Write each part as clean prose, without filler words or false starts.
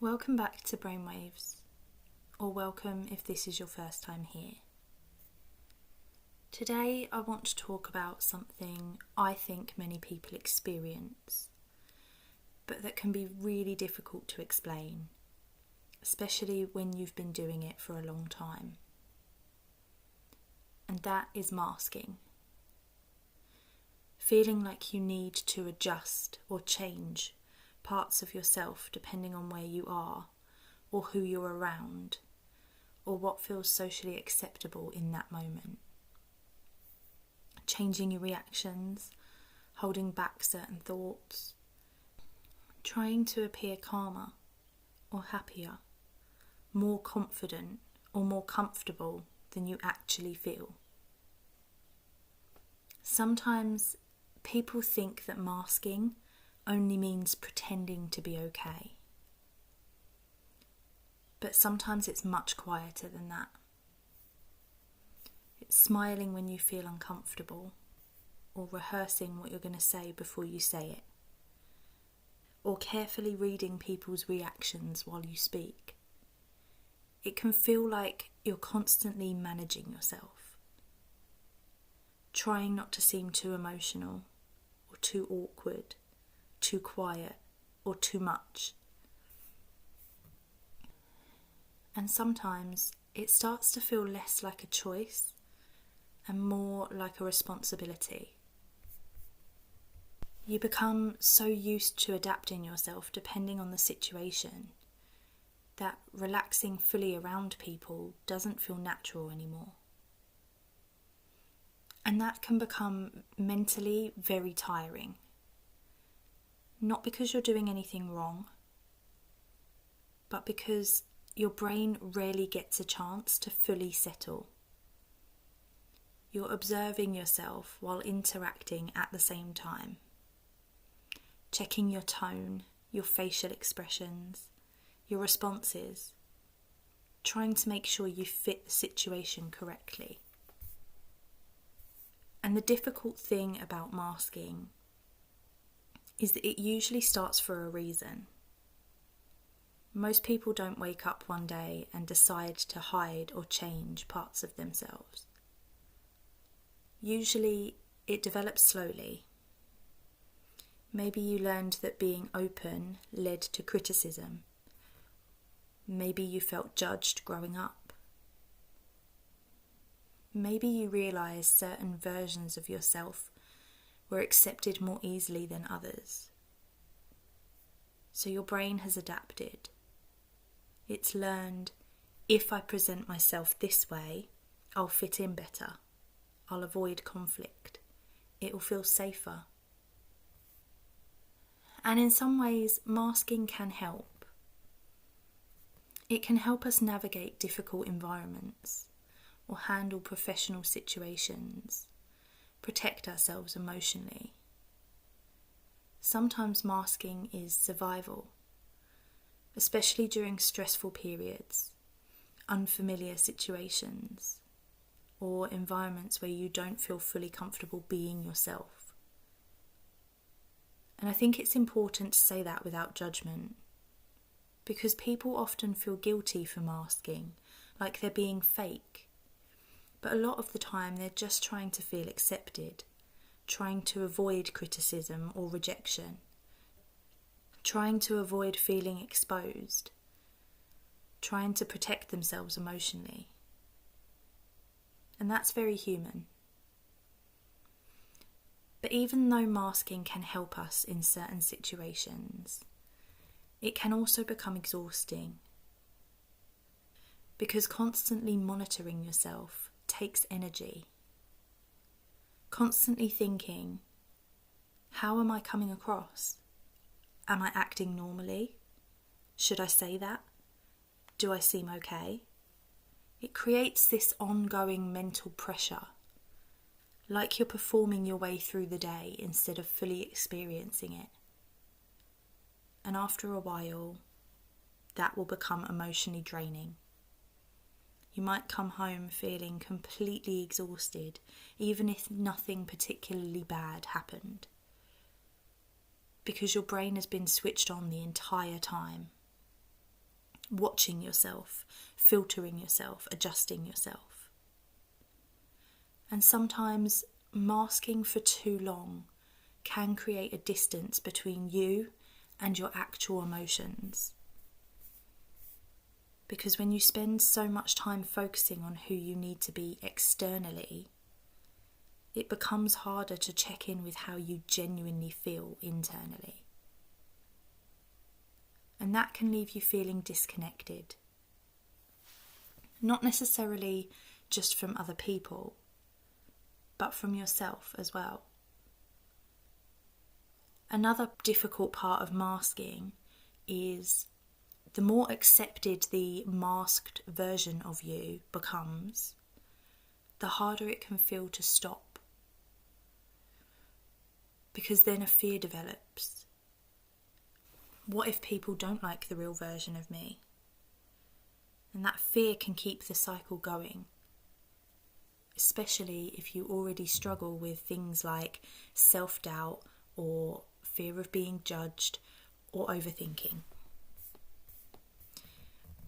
Welcome back to Brainwaves, or welcome if this is your first time here. Today I want to talk about something I think many people experience, but that can be really difficult to explain, especially when you've been doing it for a long time. And that is masking. Feeling like you need to adjust or change parts of yourself depending on where you are or who you're around or what feels socially acceptable in that moment. Changing your reactions, holding back certain thoughts, trying to appear calmer or happier, more confident or more comfortable than you actually feel. Sometimes people think that masking only means pretending to be okay. But sometimes it's much quieter than that. It's smiling when you feel uncomfortable, or rehearsing what you're going to say before you say it, or carefully reading people's reactions while you speak. It can feel like you're constantly managing yourself, trying not to seem too emotional or too awkward, too quiet, or too much. And sometimes it starts to feel less like a choice and more like a responsibility. You become so used to adapting yourself depending on the situation that relaxing fully around people doesn't feel natural anymore. And that can become mentally very tiring. Not because you're doing anything wrong, but because your brain rarely gets a chance to fully settle. You're observing yourself while interacting at the same time, checking your tone, your facial expressions, your responses, trying to make sure you fit the situation correctly. And the difficult thing about masking is that it usually starts for a reason. Most people don't wake up one day and decide to hide or change parts of themselves. Usually it develops slowly. Maybe you learned that being open led to criticism. Maybe you felt judged growing up. Maybe you realised certain versions of yourself were accepted more easily than others. So your brain has adapted. It's learned, if I present myself this way, I'll fit in better. I'll avoid conflict. It will feel safer. And in some ways, masking can help. It can help us navigate difficult environments or handle professional situations, protect ourselves emotionally. Sometimes masking is survival, especially during stressful periods, unfamiliar situations, or environments where you don't feel fully comfortable being yourself. And I think it's important to say that without judgment, because people often feel guilty for masking, like they're being fake. But a lot of the time they're just trying to feel accepted, trying to avoid criticism or rejection, trying to avoid feeling exposed, trying to protect themselves emotionally. And that's very human. But even though masking can help us in certain situations, it can also become exhausting, because constantly monitoring yourself takes energy. Constantly thinking, how am I coming across? Am I acting normally? Should I say that? Do I seem okay? It creates this ongoing mental pressure, like you're performing your way through the day instead of fully experiencing it. And after a while, that will become emotionally draining. You might come home feeling completely exhausted, even if nothing particularly bad happened, because your brain has been switched on the entire time. watching yourself, filtering yourself, adjusting yourself. And sometimes masking for too long can create a distance between you and your actual emotions. Because when you spend so much time focusing on who you need to be externally, it becomes harder to check in with how you genuinely feel internally. And that can leave you feeling disconnected. Not necessarily just from other people, but from yourself as well. Another difficult part of masking is the more accepted the masked version of you becomes, the harder it can feel to stop. Because then a fear develops. What if people don't like the real version of me? And that fear can keep the cycle going, especially if you already struggle with things like self-doubt or fear of being judged or overthinking.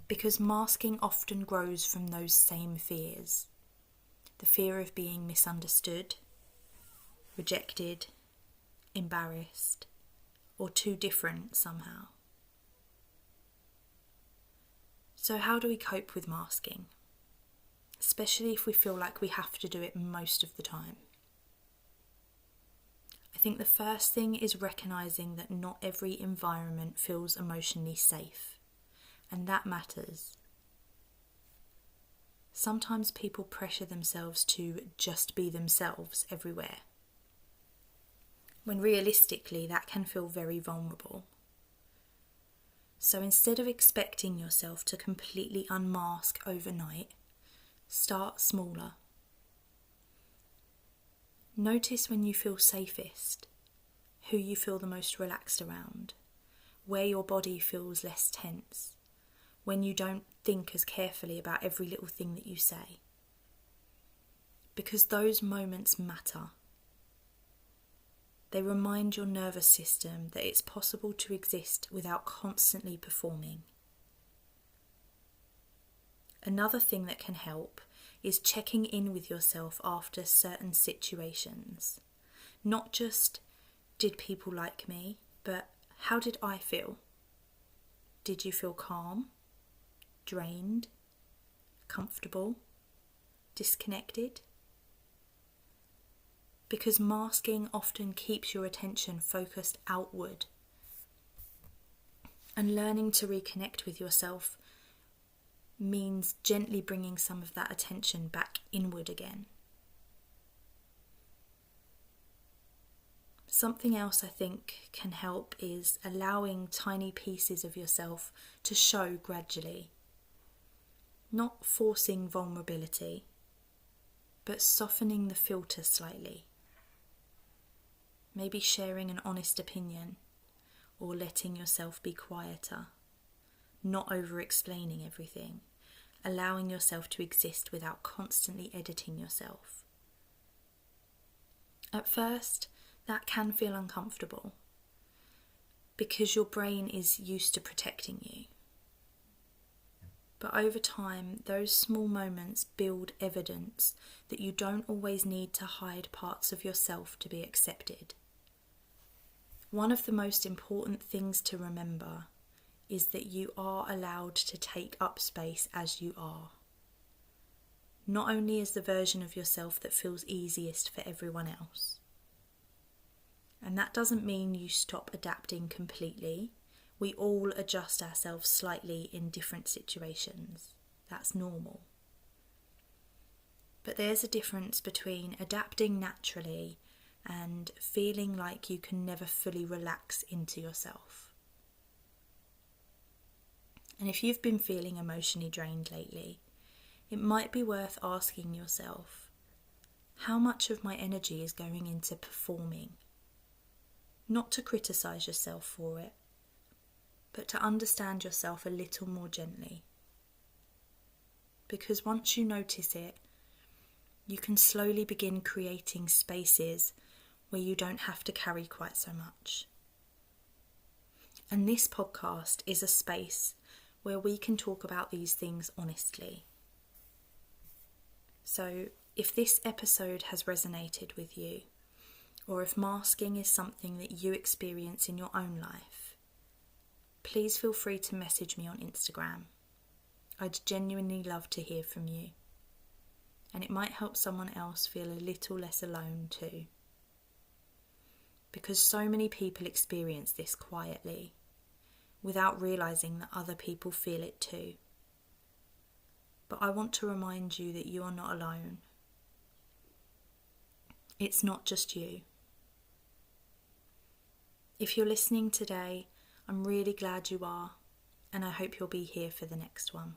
Because masking often grows from those same fears. The fear of being misunderstood, rejected, embarrassed, or too different somehow. So how do we cope with masking? Especially if we feel like we have to do it most of the time. I think the first thing is recognising that not every environment feels emotionally safe, and that matters. Sometimes people pressure themselves to just be themselves everywhere, when realistically that can feel very vulnerable. So instead of expecting yourself to completely unmask overnight, start smaller. Notice when you feel safest, who you feel the most relaxed around, where your body feels less tense, when you don't think as carefully about every little thing that you say. Because those moments matter. They remind your nervous system that it's possible to exist without constantly performing. Another thing that can help is checking in with yourself after certain situations. Not just, did people like me, but how did I feel? Did you feel calm, drained, comfortable, disconnected? Because masking often keeps your attention focused outward. And learning to reconnect with yourself means gently bringing some of that attention back inward again. Something else I think can help is allowing tiny pieces of yourself to show gradually. Not forcing vulnerability, but softening the filter slightly. Maybe sharing an honest opinion, or letting yourself be quieter. Not over-explaining everything, allowing yourself to exist without constantly editing yourself. At first, that can feel uncomfortable, because your brain is used to protecting you. But over time, those small moments build evidence that you don't always need to hide parts of yourself to be accepted. One of the most important things to remember is that you are allowed to take up space as you are. Not only as the version of yourself that feels easiest for everyone else. And that doesn't mean you stop adapting completely. We all adjust ourselves slightly in different situations. That's normal. But there's a difference between adapting naturally and feeling like you can never fully relax into yourself. And if you've been feeling emotionally drained lately, it might be worth asking yourself, how much of my energy is going into performing? Not to criticise yourself for it, but to understand yourself a little more gently. Because once you notice it, you can slowly begin creating spaces where you don't have to carry quite so much. And this podcast is a space where we can talk about these things honestly. So, if this episode has resonated with you, or if masking is something that you experience in your own life, please feel free to message me on Instagram. I'd genuinely love to hear from you. And it might help someone else feel a little less alone too. Because so many people experience this quietly, without realising that other people feel it too. But I want to remind you that you are not alone. It's not just you. If you're listening today, I'm really glad you are, and I hope you'll be here for the next one.